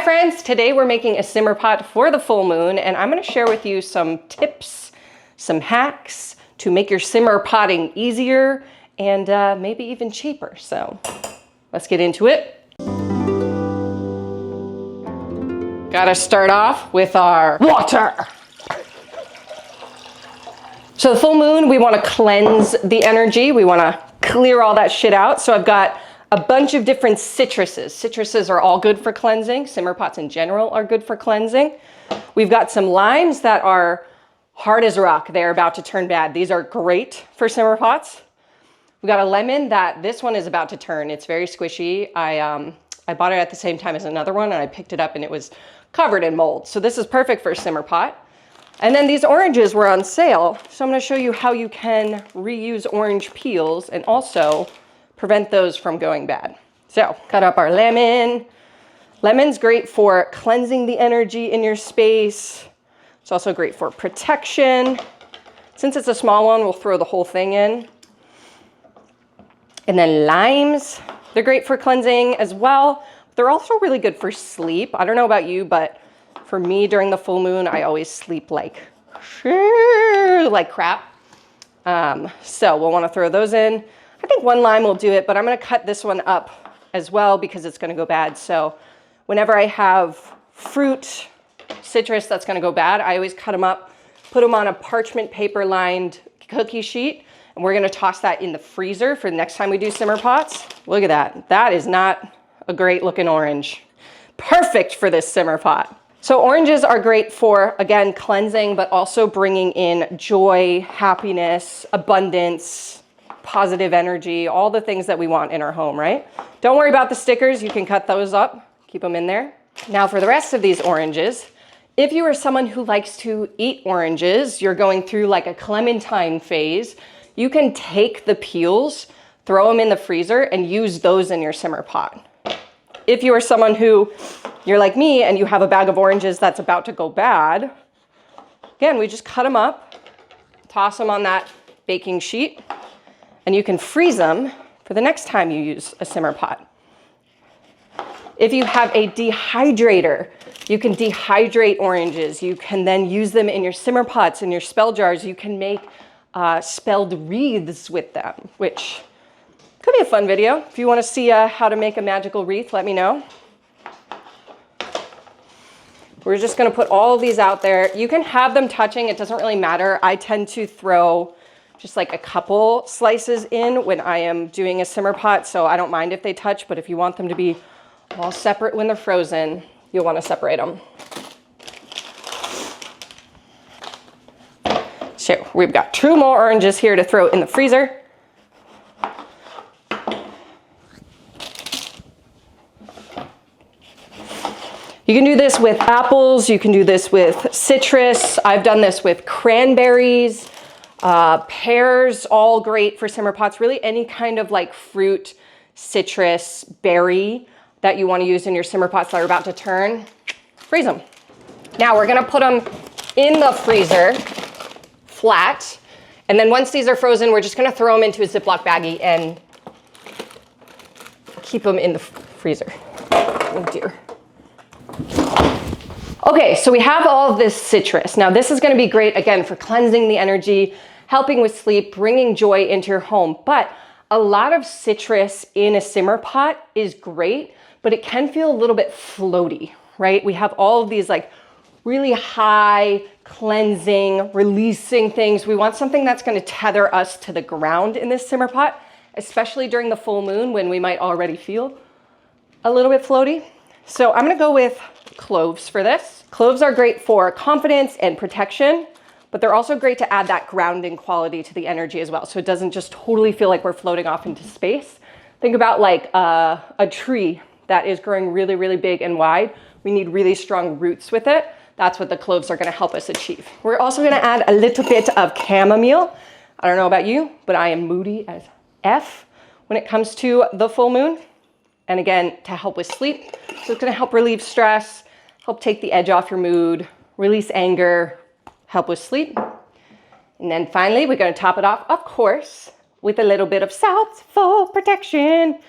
friends, today we're making a simmer pot for the full moon, and I'm going to share with you some tips, some hacks to make your simmer potting easier and maybe even cheaper. So let's get into it. Gotta start off with our water. So the full moon, we want to cleanse the energy. We want to clear all that shit out. So I've got a bunch of different citruses. Citruses are all good for cleansing. Simmer pots in general are good for cleansing. We've got some limes that are hard as rock. They're about to turn bad. These are great for simmer pots. We've got a lemon that this one is about to turn. It's very squishy. I bought it at the same time as another one, and I picked it up and it was covered in mold. So this is perfect for a simmer pot. And then these oranges were on sale. So I'm going to show you how you can reuse orange peels and also prevent those from going bad. So cut up our lemon. Lemon's great for cleansing the energy in your space. It's also great for protection. Since it's a small one, we'll throw the whole thing in. And then limes, they're great for cleansing as well. They're also really good for sleep. I don't know about you, but for me during the full moon, I always sleep like crap. So we'll want to throw those in. I think one lime will do it, but I'm going to cut this one up as well because it's going to go bad. So whenever I have fruit, citrus that's going to go bad, I always cut them up, put them on a parchment paper lined cookie sheet, and we're going to toss that in the freezer for the next time we do simmer pots. Look at that. That is not a great looking orange. Perfect for this simmer pot. So oranges are great for, again, cleansing, but also bringing in joy, happiness, abundance, positive energy, all the things that we want in our home, right? Don't worry about the stickers. You can cut those up, keep them in there. Now for the rest of these oranges, if you are someone who likes to eat oranges, you're going through like a clementine phase, you can take the peels, throw them in the freezer, and use those in your simmer pot. If you are someone who, you're like me, and you have a bag of oranges that's about to go bad, again, we just cut them up, toss them on that baking sheet, and you can freeze them for the next time you use a simmer pot. If you have a dehydrator, you can dehydrate oranges. You can then use them in your simmer pots, in your spell jars. You can make spelled wreaths with them, which could be a fun video. If you want to see how to make a magical wreath, let me know. We're just going to put all of these out there. You can have them touching. It doesn't really matter. I tend to throw just like a couple slices in when I am doing a simmer pot, so I don't mind if they touch, but if you want them to be all separate when they're frozen, you'll want to separate them. So we've got 2 more oranges here to throw in the freezer. You can do this with apples, you can do this with citrus. I've done this with cranberries, pears, all great for simmer pots. Really any kind of like fruit, citrus, berry that you want to use in your simmer pots that are about to turn, freeze them. Now we're going to put them in the freezer flat. And then once these are frozen, we're just going to throw them into a Ziploc baggie and keep them in the freezer. Oh dear. Okay, so we have all of this citrus. Now this is going to be great, again, for cleansing the energy, helping with sleep, bringing joy into your home. But a lot of citrus in a simmer pot is great, but it can feel a little bit floaty, right? We have all of these like really high cleansing, releasing things. We want something that's going to tether us to the ground in this simmer pot, especially during the full moon when we might already feel a little bit floaty. So I'm going to go with cloves for this. Cloves are great for confidence and protection, but they're also great to add that grounding quality to the energy as well. So it doesn't just totally feel like we're floating off into space. Think about like a tree that is growing really, really big and wide. We need really strong roots with it. That's what the cloves are going to help us achieve. We're also going to add a little bit of chamomile. I don't know about you, but I am moody as F when it comes to the full moon. And again, to help with sleep. So it's going to help relieve stress, help take the edge off your mood, release anger, help with sleep. And then finally, we're going to top it off, of course, with a little bit of salt for protection.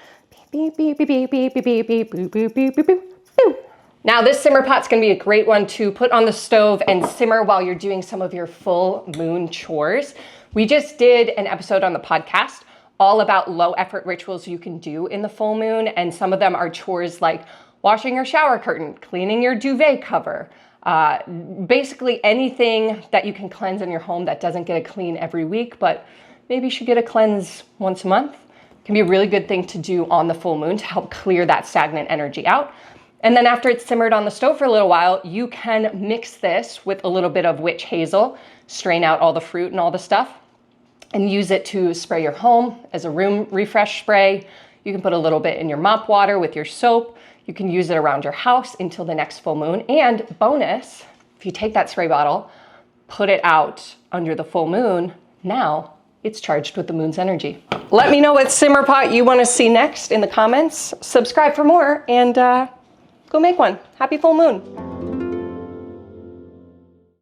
Beep, beep, beep, beep, beep, beep, beep, beep, beep, beep, beep, beep, beep, beep. Now this simmer pot's gonna be a great one to put on the stove and simmer while you're doing some of your full moon chores. We just did an episode on the podcast all about low effort rituals you can do in the full moon. And some of them are chores like washing your shower curtain, cleaning your duvet cover, basically anything that you can cleanse in your home that doesn't get a clean every week, but maybe you should get a cleanse once a month. It can be a really good thing to do on the full moon to help clear that stagnant energy out. And then after it's simmered on the stove for a little while, you can mix this with a little bit of witch hazel, strain out all the fruit and all the stuff, and use it to spray your home as a room refresh spray. You can put a little bit in your mop water with your soap. You can use it around your house until the next full moon. And bonus, if you take that spray bottle, put it out under the full moon, now it's charged with the moon's energy. Let me know what simmer pot you want to see next in the comments. Subscribe for more and go make one. Happy full moon.